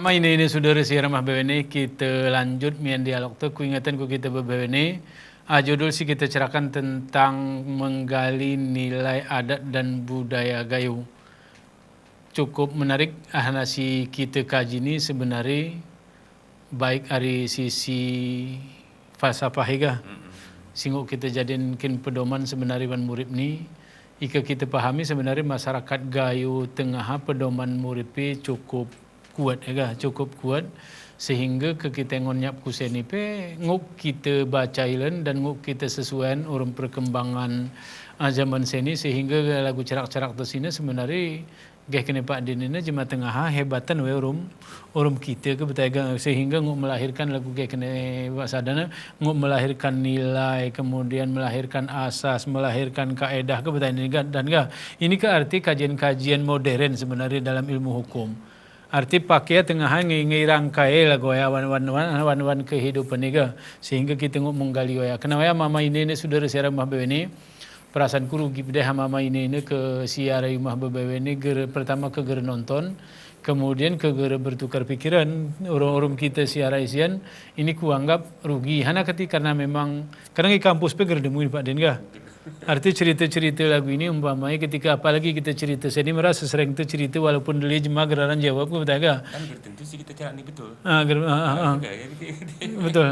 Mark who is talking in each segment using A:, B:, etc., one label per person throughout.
A: mama ini saudara si ramah BWN kita lanjut mian dialog tu ku ingatan ku kita BWN. Judul si kita cerahkan tentang menggali nilai adat dan budaya Gayo. Cukup menarik si kita kaji ini sebenarnya baik dari sisi falsafah juga. Singgung kita jadikan pedoman sebenarnya wan murid ni. Ika kita pahami sebenarnya masyarakat Gayo tengah pedoman murid cukup kuat cukup kuat sehingga ke kita ngonyap kuseni nguk kita baca ilan dan nguk kita sesuaian urang perkembangan zaman seni sehingga lagu cerak-cerak tu sini sebenarnya gaya kena Pak Din ini cuma tengah hebatan we urum kita ke betega sehingga nguk melahirkan lagu gaya kena sadana nguk melahirkan nilai kemudian melahirkan asas melahirkan kaedah ke betega dan ini ke arti kajian-kajian modern sebenarnya dalam ilmu hukum. Arti pakai tengah ngi rangkai lagu ya wan kehidupan ni sehingga kita menggali ya. Kenapa ya mama ini saudara saya rumah ini perasaan rugi pada mama ini ke siara rumah ini pertama ke ger nonton kemudian ke ger bertukar pikiran orang-orang kita siara isian ini ku anggap rugi hanya ketika karena memang karena di kampus pe ger demuin Pak Den Arti cerita-cerita lagu ini umpamanya ketika apalagi kita cerita saya ini merasa sering tu cerita walaupun dia jemaah geraran jawab ke betul kan
B: tentu sih kita cakap ni betul.
A: Betul.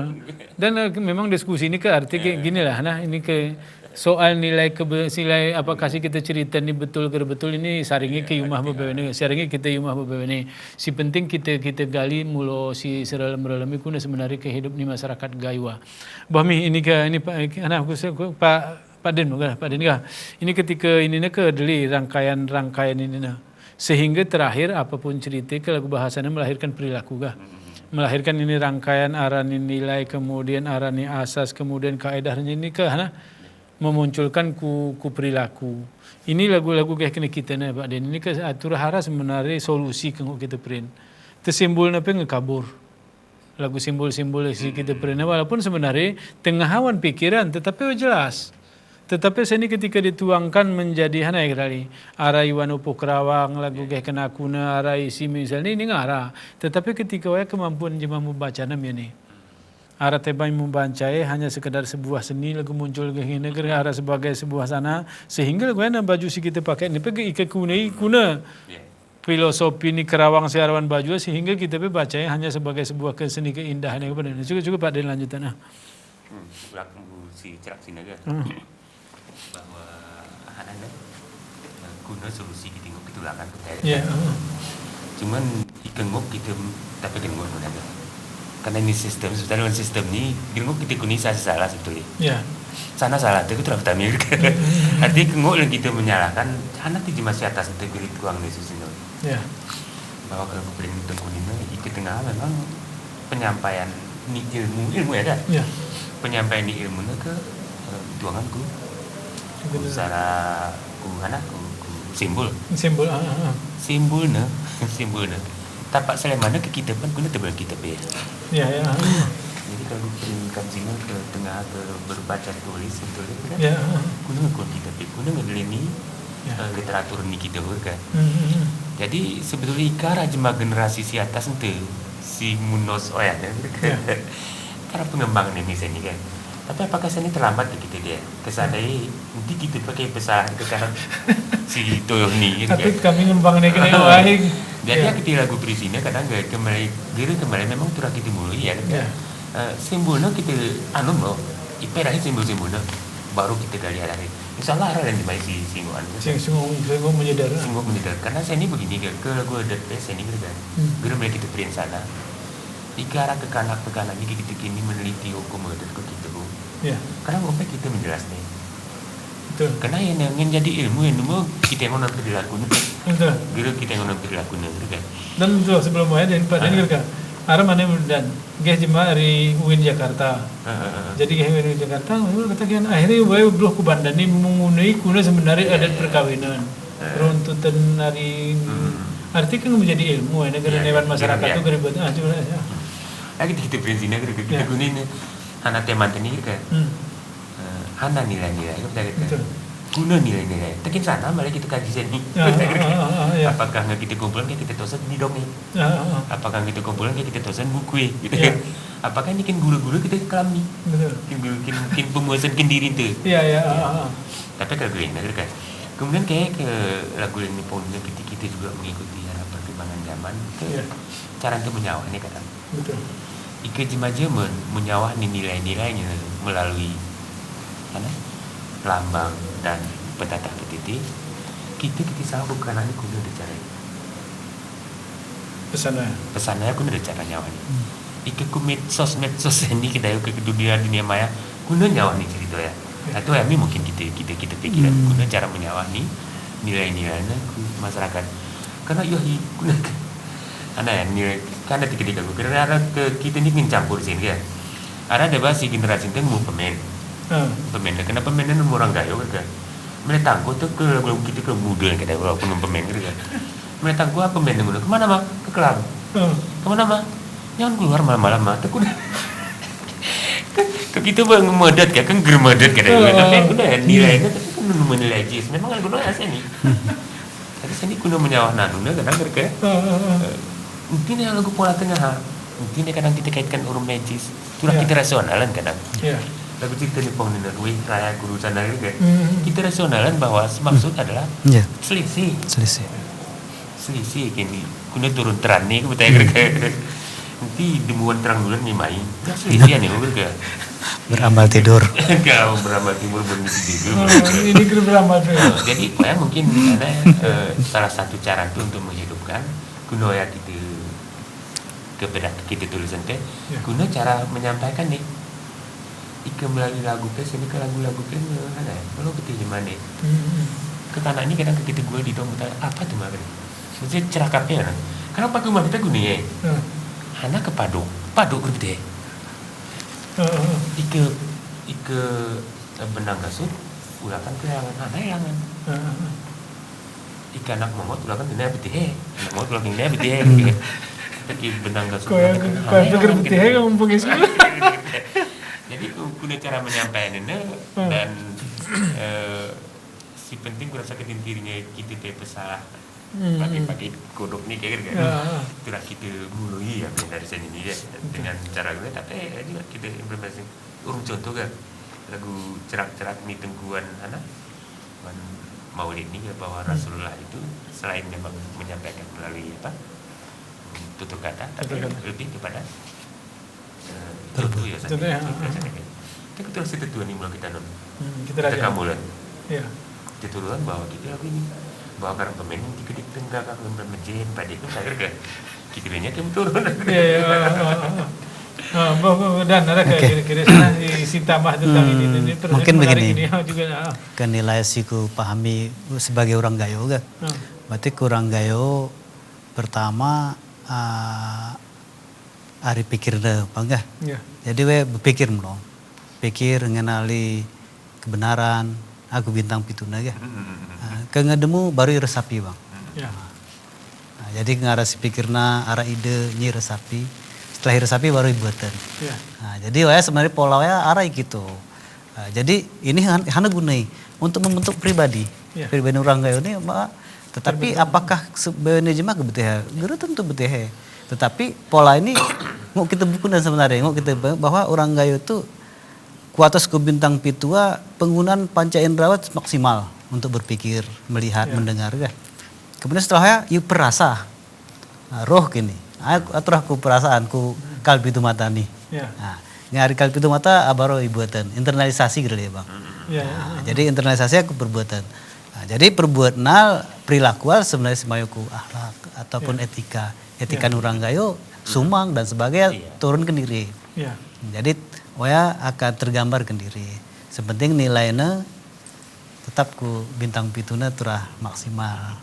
A: Dan memang diskusi ini ke arti gini lah nah ini ke soal nilai nilai apakah sih kita cerita ni betul ke betul ini saringnya ke rumah bebewane saringnya kita rumah bebewane si penting kita gali mulo si seralam-ralam kuna sebenarnya kehidup ni masyarakat Gayo. Bahmi ini ke ini anak Pak Den kah? Ini ketika ini ke deli rangkaian ini sehingga terakhir apapun cerita ke lagu bahasanya melahirkan perilaku kah? Melahirkan ini rangkaian arani nilai kemudian arani asas kemudian kaedahnya ini ke memunculkan ku perilaku. Ini lagu-lagu kayak kena kita nih Pak Den ini ke atur hara sebenarnya solusi ke kita print. Tersimbol napa ngekabur. Lagu simbol-simbol si kita print walaupun sebenarnya tengah hawan pikiran tetapi jelas. Tetapi seni ketika dituangkan menjadi hana kali arai wanupu kerawang lagu kayak kena kuna arai si misalnya ini ngara. Tetapi ketika waya kemampuan jema membaca nam ini. Ara tebai membaca hanya sekedar sebuah seni lagu muncul ke negeri ara sebagai sebuah sana sehingga lagu yang baju si kita pakai ini pergi ikat kuna filosofi ni kerawang siarawan baju sehingga kita baca hanya sebagai sebuah keseni keindahan yang benar. Cukup Pak Den lanjutan
B: Lagu si cerak sini bahwa anak guna solusi kita ngok itu lakan tu cuman ikengok kita tapi kengok mana karena ini sistem dalam sistem ni ngok kita kuni salah sebetulnya sana salah tu terus tamir arti kengok yang kita menyalahkan anak di masih atas itu gerit kuang ni susino bahwa kalau pemerintah kuni ni ikut tengah memang penyampaian ni ilmu ada penyampaian ni ilmu ni ke tuanganku secara simbol tapak Salemana ke kita pun guna tebal kita jadi kalau peringkat sini ke tengah ke berbaca tulis betul guna kita guna ngelini literatur ni kita kan jadi sebetulnya ikara jemaah generasi si atas itu si Munos Oyat karena pengembangan ini sini kan. Tapi apakah ini terlambat kita dia? Kesadai nanti kita pakai pesan ke kanan si Toyo ni.
A: Tapi kami ngembang ni kena wae.
B: Jadi kita lagu prisina kadang kembali memang turah kita mulai ya. Simbolnya kita loh. Iperah simbol-simbolnya baru kita gali hari. Insyaallah ada yang dimain si singgungan.
A: Singgung menyedar.
B: Karena saya ini begini ke lagu adat saya ini kan. Mulai kita print sana. Ikara ke kanak-kanak ini kita kini meneliti hukum adat kita. Karena ngomong kita menjelaskan. Betul. Karena yang jadi ilmu yang dulu kita yang nonton perilakunya. Betul. Guru kita yang nonton perilakunya, kan.
A: Dan betul sebelum dan Pak Dan kan. Ara mana dan gaya jemaah dari UIN Jakarta. Jadi gaya UIN Jakarta, katakan akhirnya bae belum ku bandani mengunai kuna sebenarnya adat perkawinan. Runtutan dari arti kan menjadi ilmu negara dewan masyarakat itu geribet
B: lagi kita prinsipnya kita gunain anak teman ini kan anak nilai-nilai itu betul guna nilai-nilai. Tekin sana malah kita kaji sini. Apakah nggak kita kumpulan kayak kita tosan di dongeng? Apakah kita kumpulan kayak kita tosan buku gitu kan? Apakah ini kan guru-guru kita kelami? Mungkin penguasaan diri itu. Tapi kalau gue ini kan. Kemudian kayak ke lagu ini punya kita juga mengikuti perkembangan zaman. Cara untuk menyawah ini kadang. Ika jemaja menyawah nilai-nilainya melalui lambang dan petata petiti. Kita salah bukan ini kuno ada cara. Pesannya kuno ada cara nyawa ni. Ika ku medsos ini kita ke dunia maya kuno nyawa ni cerita ya. Atau ya mungkin kita pikiran kuno cara menyawah ni nilai-nilainya ku masyarakat. Karena kuno nilai kan ada ketika gue karena kita ini mencampur sini kan. Ada bahasa generasi itu mau pemain. Kenapa pemainnya orang gayo kan? Mereka tangguh tuh ke kita ke muda kan, walaupun pemain gitu kan. Mereka tangguh apa pemain dulu? Kemana mah? Ke klub. Kemana mah? Jangan keluar malam-malam mah. Tuh udah. Ke kita bang medet kan germedet kan. Tapi udah nilainya tapi kan menilai jis. Memang kan gunanya sini. Tapi sini kuno menyawah nanuna kadang mereka. Mungkin yang lagu pola tengah, mungkin kadang kita kaitkan urut magis, itulah kita rasionalan kadang. Lagu cerita ni pun nak raya guru sana juga. Kita rasionalan bahwa maksud adalah selisih kini. Kuna turun terang ni, kita kira nanti demuan terang bulan ni main. Selisih ni juga.
C: Beramal tidur.
B: Kau beramal tidur tidur.
A: Ini kira beramal tidur.
B: Jadi mungkin ada salah satu cara tu untuk menghidupkan kuno ya kepada kita tulisan teh guna cara menyampaikan nih ika melalui lagu ke sini ke lagu-lagu ke ada kalau betul gimana ke tanah ini kadang kita gue di dong apa tuh mah maksudnya cerakapnya kenapa tuh mah kita guna ya hana ke paduk gitu ika benang kasut ulakan ke yangan ika anak mongot ulakan kena betih anak mongot ulakan kena betih tapi benang kasut. Kau pikir betul kamu punya sekolah. Jadi guna cara menyampaikannya dan si penting kurasa dirinya kita teh pesalah pakai kodok ni kayak gitu. Itulah kita mulai ya dari sini ni dengan cara gue tapi juga kita implementasi urung contoh kan lagu cerak-cerak ni tengguan anak Maulid ni bahwa Rasulullah itu selain memang menyampaikan melalui apa tutur kata tapi lebih kepada contoh ya saya kita terus itu tuan ini kita non kita kamulan kita turunan bahwa kita lagi ini bahwa karena pemain kita ditengah kalau bermain pada itu saya kira kita banyak yang turun
A: dan ada kira-kira isi tambah tentang ini
C: mungkin begini kan nilai siku pahami sebagai orang gayo kan berarti kurang gayo pertama hari pikir deh, bangga. Jadi we berpikir dong, pikir mengenali kebenaran. Aku bintang pituna ya. Kengedemu baru resapi bang. Jadi ngarasi pikirna arah ide nyi resapi. Setelah resapi baru buatan. Jadi we sebenarnya pola we arah gitu. Jadi ini hanya gunai untuk membentuk pribadi. Pribadi orang kayak ini tetapi apakah sebenarnya jemaah kebetulan? Guru tentu betul. Tetapi pola ini ngok kita buku dan sebenarnya ngok kita bahwa orang gayo itu kuatas ke bintang pitua penggunaan panca indrawat maksimal untuk berpikir, melihat, mendengar ya. Kemudian setelahnya yuk perasa roh gini. Aku perasaanku kalbi itu mata nih. Ngari kalbi itu mata abaro ibuatan internalisasi gitu ya bang. Jadi internalisasi aku perbuatan. Jadi perbuatan perilaku sebenarnya semayuku akhlak ataupun etika orang gayo sumang dan sebagainya turun ke diri. Jadi waya akan tergambar ke diri. Sepenting nilainya tetap ku bintang pituna turah maksimal.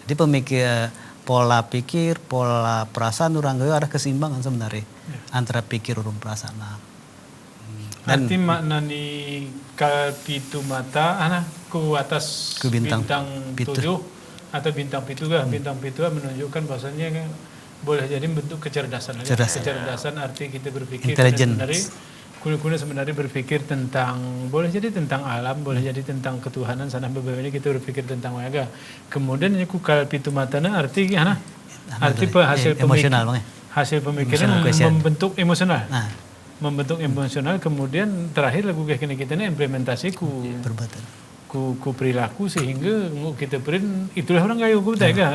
C: Jadi pemikir pola pikir, pola perasaan orang gayo ada keseimbangan sebenarnya antara pikir urung perasaan.
A: Arti makna ni kalpitu mata ku atas ku bintang 7 atau bintang pitu kan bintang pitu menunjukkan bahasanya boleh jadi bentuk kecerdasan. Kecerdasan arti kita berpikir sebenarnya kuna sebenarnya berpikir tentang, boleh jadi tentang alam, boleh jadi tentang ketuhanan, sana beberapa kita berpikir tentang wayaga. Kemudian ku kal pitu matana arti hasil
C: emosional bang.
A: Hasil pemikiran membentuk emosional. Membentuk emosional, kemudian terakhir lagu kena kita ini implementasi ku perilaku sehingga kita perin itulah orang gayu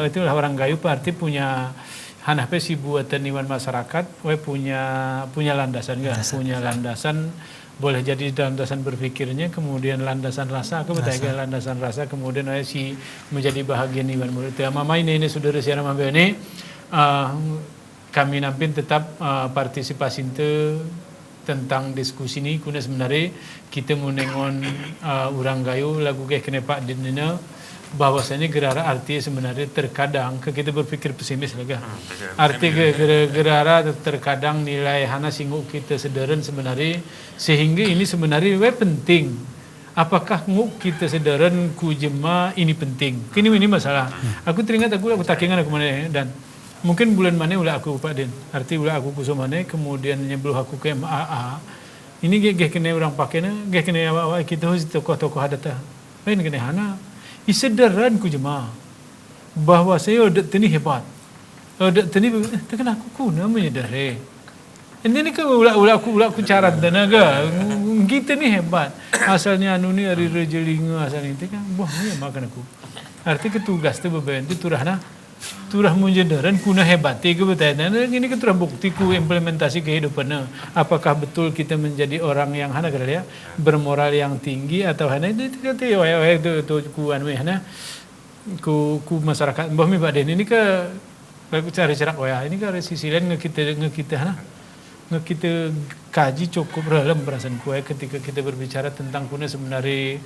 A: itulah orang gayu berarti punya hanape si buatan iwan masyarakat punya landasan punya landasan, boleh jadi landasan berpikirnya, kemudian landasan rasa landasan rasa, kemudian si menjadi bahagian iwan murid mama ini saudara siara mama ini kami nampin tetap partisipasi tentang diskusi ini kuna sebenarnya kita menengon orang gayu lagu kena Pak Dinina bahwasanya gerara arti sebenarnya terkadang kita berpikir pesimis lega arti gerara terkadang nilai hana singgung kita sederen sebenarnya sehingga ini sebenarnya penting apakah nguk kita sederen ku jema ini penting ini masalah aku teringat aku takingan aku mana dan mungkin bulan mana ulah aku Pak Din arti ulah aku kusum mana kemudian nyebelum aku ke MAA ini gak kena orang pakainya gak kena awak kita tokoh-tokoh adat lain kena hana isedaran ku jemaah bahwa saya udah tini hebat udah tini tekan aku namanya dari ini kan ulah aku cara tenaga kita ni hebat asalnya anu ni hari rejelinga asal itu kan ya makan aku arti ketugas tu beban itu turah menjadaran kuna hebati ke betulnya ini kan turah buktiku implementasi kehidupannya apakah betul kita menjadi orang yang hana ya bermoral yang tinggi atau hana itu ku anu hana ku masyarakat mbah mi baden ini ke aku cari cerak ini ke sisi lain ngekita kaji cukup dalam perasaan kuai ketika kita berbicara tentang kuna sebenarnya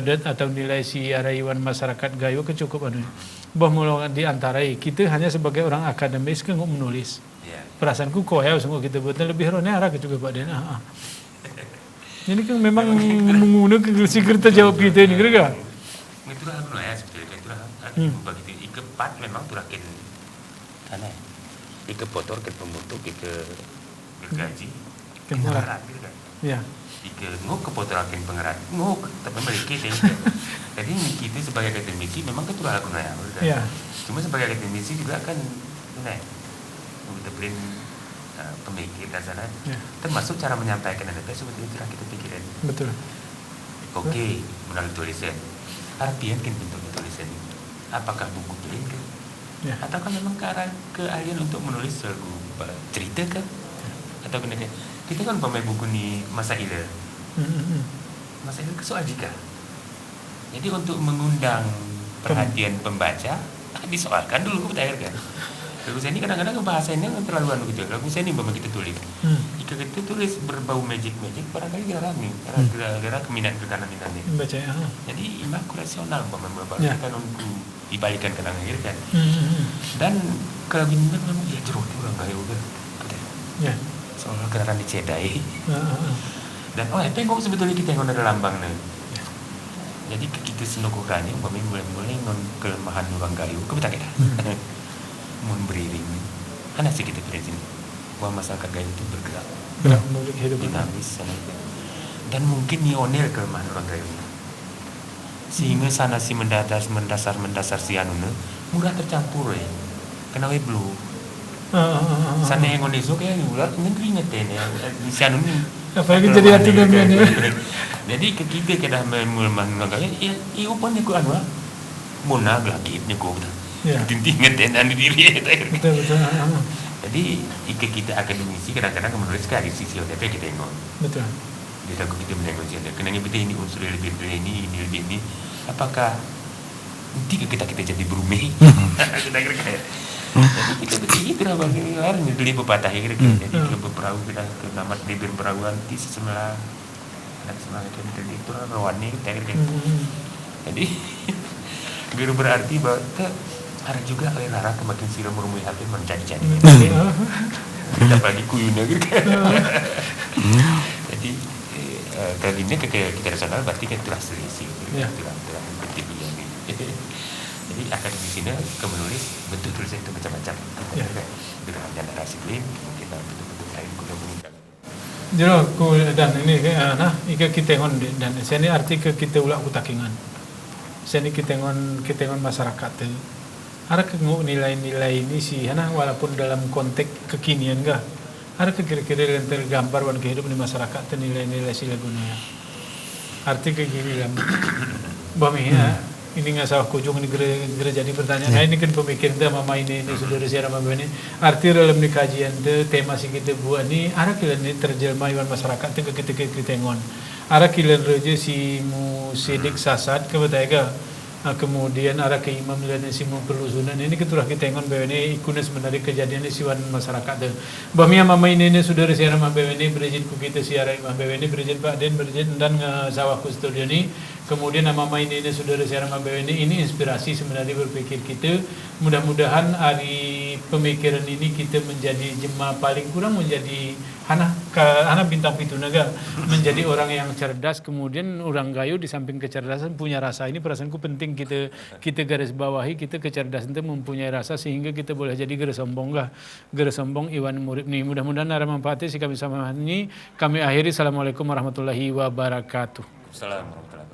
A: adat atau nilai si arayuan masyarakat gayo kecukup anu bahwa di antara kita hanya sebagai orang akademis kan menulis perasaanku koyau semua kita buatnya lebih ronera juga Pak Den ini kan memang menggunakan si kereta jawab kita ini kira-kira
B: itulah anu ya sebetulnya itulah begitu ikepat memang turakin tanah ikepotor ke pembentuk gaji pengerat gitu kan
A: ya
B: nguk kepotorakin pengerat nguk tapi mereka jadi kita sebagai akademisi memang kan turah lagu naya cuma sebagai akademisi juga kan kita beri pemikir dan sana termasuk cara menyampaikan ada seperti itu kita pikirin
A: betul
B: oke melalui tulisan artian kan bentuk tulisan apakah buku tulis kan atau kan memang keahlian untuk menulis lagu cerita kan atau kita kan pemain buku ni Masailah soal jika jadi untuk mengundang perhatian pembaca disoalkan dulu ke kan lagu saya ini kadang-kadang bahasanya terlalu anu gitu lagu saya ini memang kita tulis jika kita tulis berbau magic barangkali gara-gara keminat-minat ini jadi imah rasional kita nunggu dibalikan ke akhir kan dan kelebihan memang ya jeruk orang gayo kan soalnya kendaraan dicedai dan tengok sebetulnya kita yang ada lambang nih jadi kita senokurannya kami mulai non kelemahan orang gayo kita kita mau beriring karena sih kita di sini bahwa masyarakat gayo itu bergerak dinamis dan mungkin nionir kelemahan orang gayo sehingga sana si mendasar si anuna mudah tercampur kenapa belum sana yang ngoneso kayak ular ini keringetan ya si anu ni
A: apalagi jadi hati demian
B: jadi kita kena melemah orang ya upah ni ku anu munag lagi ni ku tintingan dan diri
A: betul
B: jadi kita akademisi kadang-kadang menulis dari sisi ODP kita tengok
A: betul
B: kita menegosiasi kenapa kita ini unsur lebih dari ini apakah nanti kita jadi berumeh kira-kira jadi kita begitu lah bang ini beli pepatah ya kira-kira jadi kalau berperahu kita ke nama bibir perahu nanti sebelah kita itu rawannya kira-kira jadi biru berarti bahwa ada juga lara kemakin silam merumui hati menjadi kita bagi kuyunya gitu jadi kali ini kita rasional berarti kan telah selisih telah bertibian jadi akademisnya kemenulis bentuk tulisan itu macam-macam dengan narasi lain mungkin betul-betul lain kuda mengundang
A: Jero ku dan ini nah ika kitengon dan seni arti ke kita ulak kutakingan. Seni kitengon masyarakat tu. Ada kengu nilai-nilai ini sih, walaupun dalam konteks kekinian gak. Ada kira-kira yang tergambar wan kehidupan di masyarakat tu nilai-nilai sila gunanya. Arti kegini dalam bami ini nggak salah kujung ini gereja jadi pertanyaan. Nah ini kan pemikir dah mama ini saudara saya mama ini. Arti dalam di kajian tu tema sih kita buat ni. Ada kilan ni terjemah iwan masyarakat tu kita tengon. Ada kilan raja si mu sidik sasat kebetulan. Kemudian ada ke imam dan si mu perlusunan ini keturah kita tengon bahwa ini ikutnya sebenarnya kejadian di siwan masyarakat tu. Bami mama ini saudara saya mama ini berizin ku kita siarai mama ini berizin Pak Den berizin dan sawah studio ni. Kemudian nama ini saudara saya nama ini inspirasi sebenarnya berpikir kita. Mudah-mudahan hari pemikiran ini kita menjadi jemaah paling kurang menjadi hana bintang pitu naga menjadi orang yang cerdas. Kemudian orang gayo di samping kecerdasan punya rasa. Ini perasaanku penting kita garis bawahi kita kecerdasan itu mempunyai rasa sehingga kita boleh jadi garis sombong Iwan Murid nih. Mudah-mudahan ada manfaatnya sih kami sama ini. Kami akhiri. Assalamualaikum warahmatullahi wabarakatuh.
B: Assalamualaikum warahmatullahi wabarakatuh.